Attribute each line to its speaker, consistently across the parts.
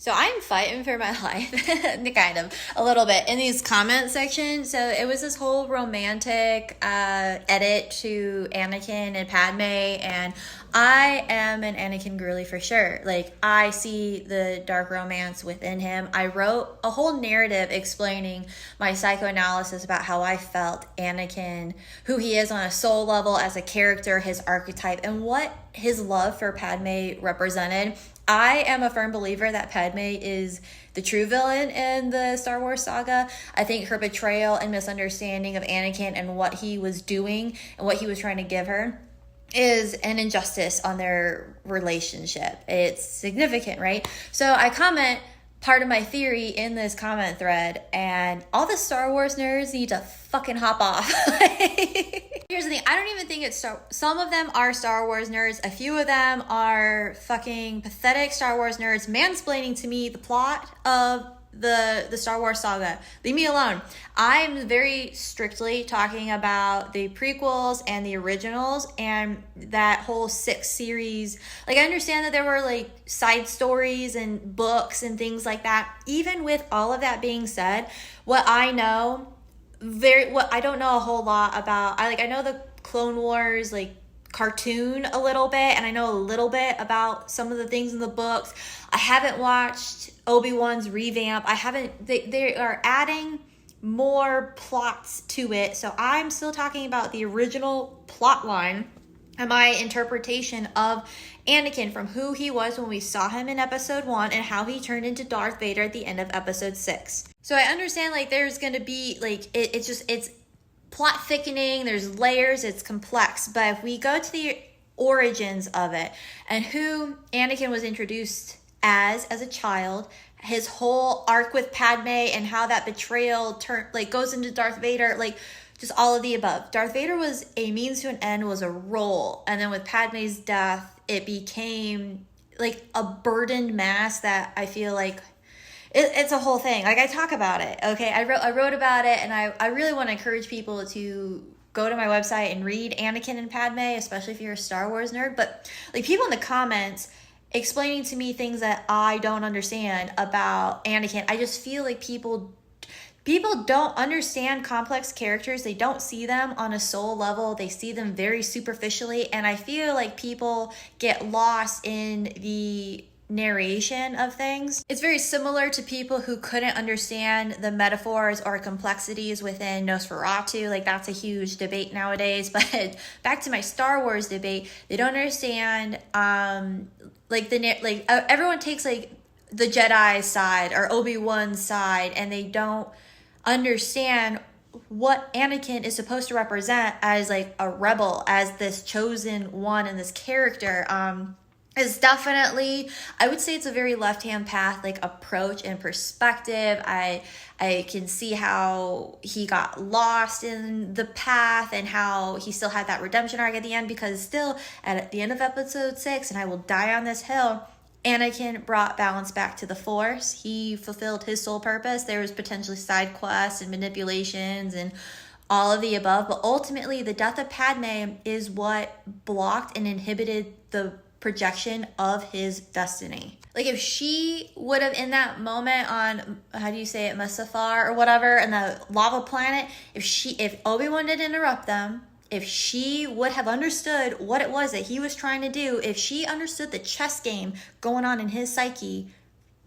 Speaker 1: So I'm fighting for my life, kind of, a little bit, in these comment sections. So it was this whole romantic edit to Anakin and Padme, and I am an Anakin girly for sure. Like, I see the dark romance within him. I wrote a whole narrative explaining my psychoanalysis about how I felt Anakin, who he is on a soul level as a character, his archetype, and what his love for Padme represented. I am a firm believer that Padme is the true villain in the Star Wars saga. I think her betrayal and misunderstanding of Anakin and what he was doing and what he was trying to give her is an injustice on their relationship. It's significant, right? So I comment part of my theory in this comment thread, and all the Star Wars nerds need to fucking hop off. Here's the thing, I don't even think it's some of them are Star Wars nerds. A few of them are fucking pathetic Star Wars nerds mansplaining to me the plot of the Star Wars saga. Leave me alone. I'm very strictly talking about the prequels and the originals and that whole 6 series. Like, I understand that there were like side stories and books and things like that. Even with all of that being said, what I don't know a whole lot about. I know the Clone Wars like cartoon a little bit, and I know a little bit about some of the things in the books. I haven't watched Obi-Wan's revamp. They are adding more plots to it, so I'm still talking about the original plot line and my interpretation of Anakin from who he was when we saw him in episode 1 and how he turned into Darth Vader at the end of episode 6. So I understand like there's going to be like it's plot thickening, there's layers, it's complex. But if we go to the origins of it and who Anakin was introduced as a child, his whole arc with Padme and how that betrayal goes into Darth Vader, like just all of the above. Darth Vader was a means to an end, was a role. And then with Padme's death, it became like a burdened mass that I feel like it's a whole thing. Like, I talk about it, okay? I wrote about it, and I really want to encourage people to go to my website and read Anakin and Padme, especially if you're a Star Wars nerd. But like, people in the comments explaining to me things that I don't understand about Anakin, I just feel like people don't understand complex characters. They don't see them on a soul level. They see them very superficially, and I feel like people get lost in the narration of things. It's very similar to people who couldn't understand the metaphors or complexities within Nosferatu. Like, that's a huge debate nowadays. But back to my Star Wars debate, they don't understand everyone takes like the Jedi side or Obi-Wan's side, and they don't understand what Anakin is supposed to represent as like a rebel, as this chosen one and this character. Is definitely, I would say it's a very left-hand path like approach and perspective. I can see how he got lost in the path and how he still had that redemption arc at the end, because still at the end of episode 6, and I will die on this hill, Anakin brought balance back to the Force. He fulfilled his sole purpose. There was potentially side quests and manipulations and all of the above, but ultimately the death of Padme is what blocked and inhibited the projection of his destiny. Like, if she would have, in that moment on, how do you say it, Mustafar or whatever, in the lava planet, if Obi-Wan didn't interrupt them, if she would have understood what it was that he was trying to do, if she understood the chess game going on in his psyche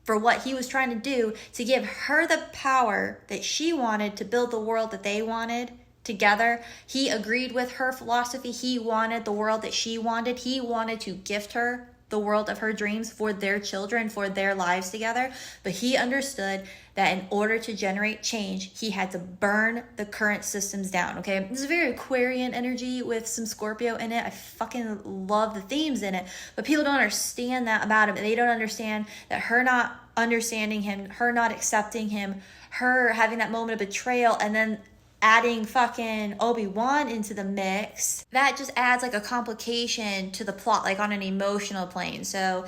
Speaker 1: for what he was trying to do to give her the power that she wanted to build the world that they wanted together. He agreed with her philosophy. He wanted the world that she wanted. He wanted to gift her the world of her dreams for their children, for their lives together. But he understood that in order to generate change, he had to burn the current systems down, okay? This is very Aquarian energy with some Scorpio in it. I fucking love the themes in it. But people don't understand that about him. They don't understand that her not understanding him, her not accepting him, her having that moment of betrayal, and then adding fucking Obi-Wan into the mix, that just adds like a complication to the plot, like on an emotional plane. So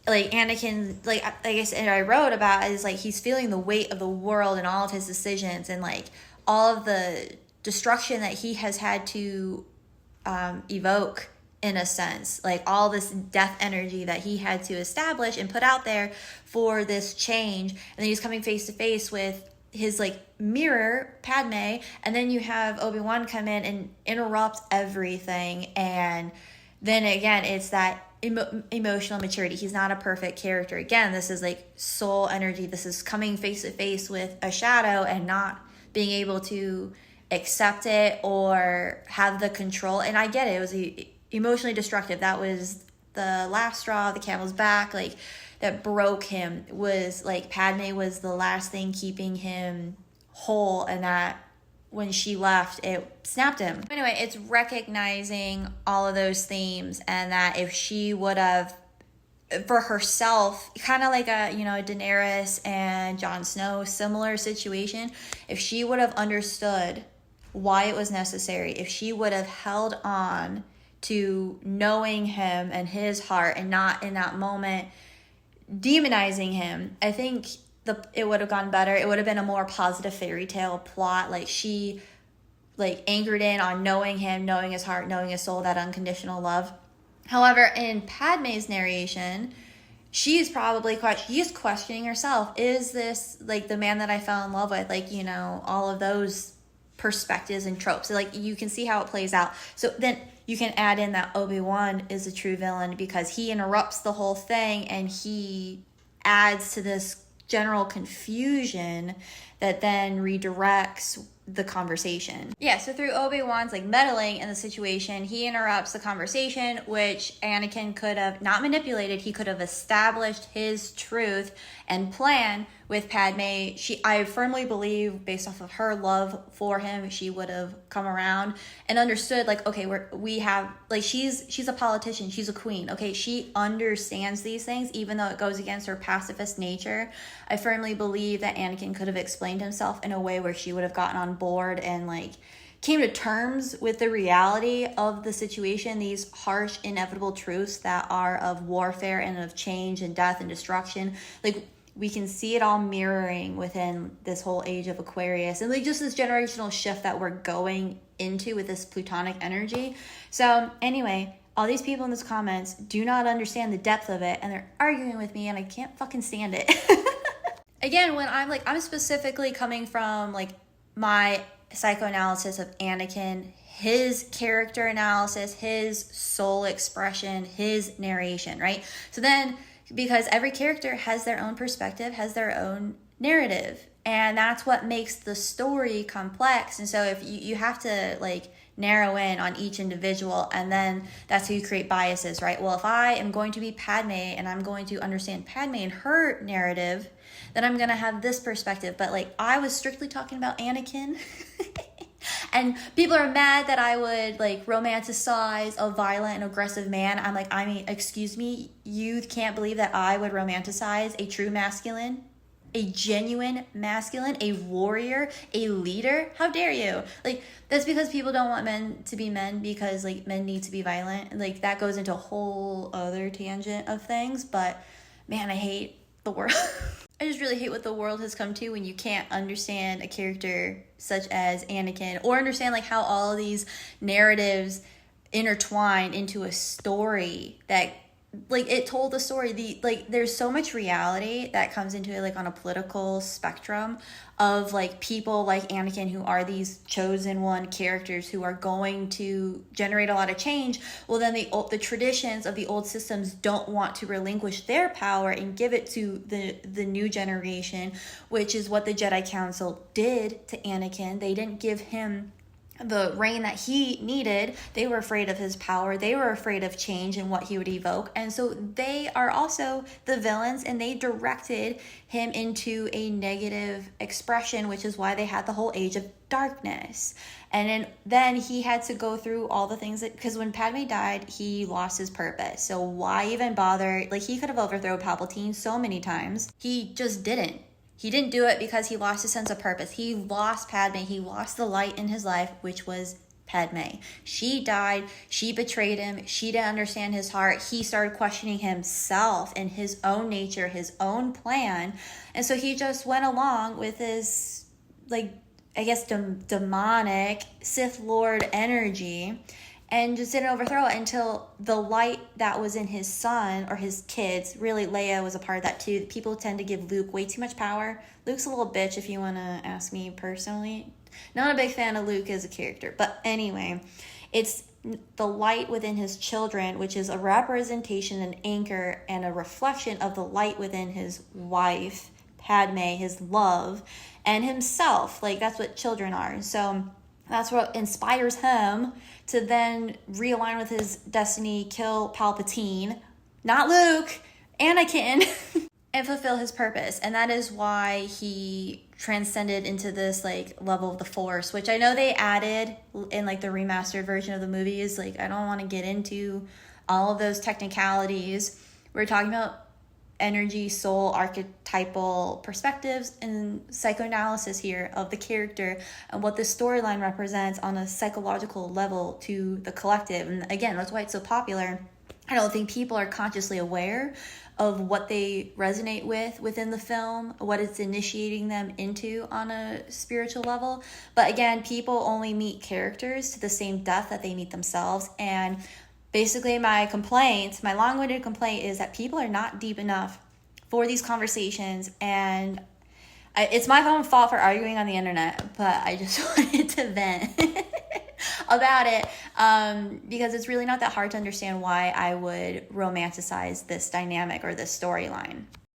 Speaker 1: like Anakin, like I said, I wrote about is like he's feeling the weight of the world and all of his decisions and like all of the destruction that he has had to evoke in a sense, like all this death energy that he had to establish and put out there for this change. And then he's coming face to face with his like mirror, Padme, and then you have Obi-Wan come in and interrupt everything. And then again, it's that emotional maturity. He's not a perfect character. Again, this is like soul energy. This is coming face to face with a shadow and not being able to accept it or have the control. And I get it. It was emotionally destructive. That was the last straw, the camel's back, like that broke him. Was like Padme was the last thing keeping him whole, and that when she left, it snapped him. Anyway, it's recognizing all of those themes, and that if she would have, for herself, kind of like a, you know, Daenerys and Jon Snow, similar situation, if she would have understood why it was necessary, if she would have held on to knowing him and his heart and not in that moment demonizing him, I think it would have gone better. It would have been a more positive fairy tale plot. Like she like anchored in on knowing him, knowing his heart, knowing his soul, that unconditional love. However, in Padme's narration, she's probably questioning herself. Is this like the man that I fell in love with? Like, you know, all of those perspectives and tropes. So, like, you can see how it plays out. So then you can add in that Obi-Wan is a true villain because he interrupts the whole thing and he adds to this general confusion that then redirects the conversation. Yeah, so through Obi-Wan's like meddling in the situation, he interrupts the conversation, which Anakin could have not manipulated. He could have established his truth and plan with Padme. I firmly believe, based off of her love for him, she would have come around and understood, like, okay, we have, like, she's a politician, she's a queen, okay, she understands these things, even though it goes against her pacifist nature. I firmly believe that Anakin could have explained himself in a way where she would have gotten on board and like came to terms with the reality of the situation, these harsh, inevitable truths that are of warfare and of change and death and destruction. Like, we can see it all mirroring within this whole age of Aquarius and like just this generational shift that we're going into with this Plutonic energy. So anyway, all these people in these comments do not understand the depth of it, and they're arguing with me, and I can't fucking stand it. Again, when I'm specifically coming from like my psychoanalysis of Anakin, his character analysis, his soul expression, his narration, right? So then, because every character has their own perspective, has their own narrative, and that's what makes the story complex. And so if you have to like narrow in on each individual, and then that's how you create biases, right? Well, if I am going to be Padme and I'm going to understand Padme and her narrative, then I'm going to have this perspective. But like, I was strictly talking about Anakin. And people are mad that I would like romanticize a violent and aggressive man. I'm like, I mean, excuse me, you can't believe that I would romanticize a true masculine, a genuine masculine, a warrior, a leader? How dare you? Like, that's because people don't want men to be men, because like men need to be violent. Like, that goes into a whole other tangent of things. But man, I hate the world. I just really hate what the world has come to when you can't understand a character such as Anakin, or understand like how all of these narratives intertwine into a story that like it told the story. There's so much reality that comes into it, like on a political spectrum of like people like Anakin, who are these chosen one characters who are going to generate a lot of change. Well, then the traditions of the old systems don't want to relinquish their power and give it to the new generation, which is what the Jedi Council did to Anakin. They didn't give him the reign that he needed. They were afraid of his power. They were afraid of change and what he would evoke. And so they are also the villains, and they directed him into a negative expression, which is why they had the whole Age of Darkness. And then he had to go through all the things because when Padme died, he lost his purpose. So why even bother? Like, he could have overthrown Palpatine so many times. He just didn't. He didn't do it because he lost his sense of purpose. He lost Padme. He lost the light in his life, which was Padme. She died. She betrayed him. She didn't understand his heart. He started questioning himself and his own nature, his own plan. And so he just went along with his, like, I guess, demonic Sith Lord energy. and just didn't overthrow it until the light that was in his son or his kids, really Leia was a part of that too. People tend to give Luke way too much power. Luke's a little bitch if you want to ask me personally. Not a big fan of Luke as a character, but anyway, it's the light within his children, which is a representation, an anchor, and a reflection of the light within his wife, Padme, his love, and himself. Like, that's what children are. So that's what inspires him to then realign with his destiny, kill Palpatine, not Luke, Anakin, and fulfill his purpose. And that is why he transcended into this like level of the Force, which I know they added in like the remastered version of the movies. Like, I don't want to get into all of those technicalities. We're talking about energy, soul, archetypal perspectives, and psychoanalysis here of the character and what the storyline represents on a psychological level to the collective. And again, that's why it's so popular. I don't think people are consciously aware of what they resonate with within the film, what it's initiating them into on a spiritual level. But again, people only meet characters to the same depth that they meet themselves. And basically my long-winded complaint is that people are not deep enough for these conversations. And it's my own fault for arguing on the internet, but I just wanted to vent about it, because it's really not that hard to understand why I would romanticize this dynamic or this storyline.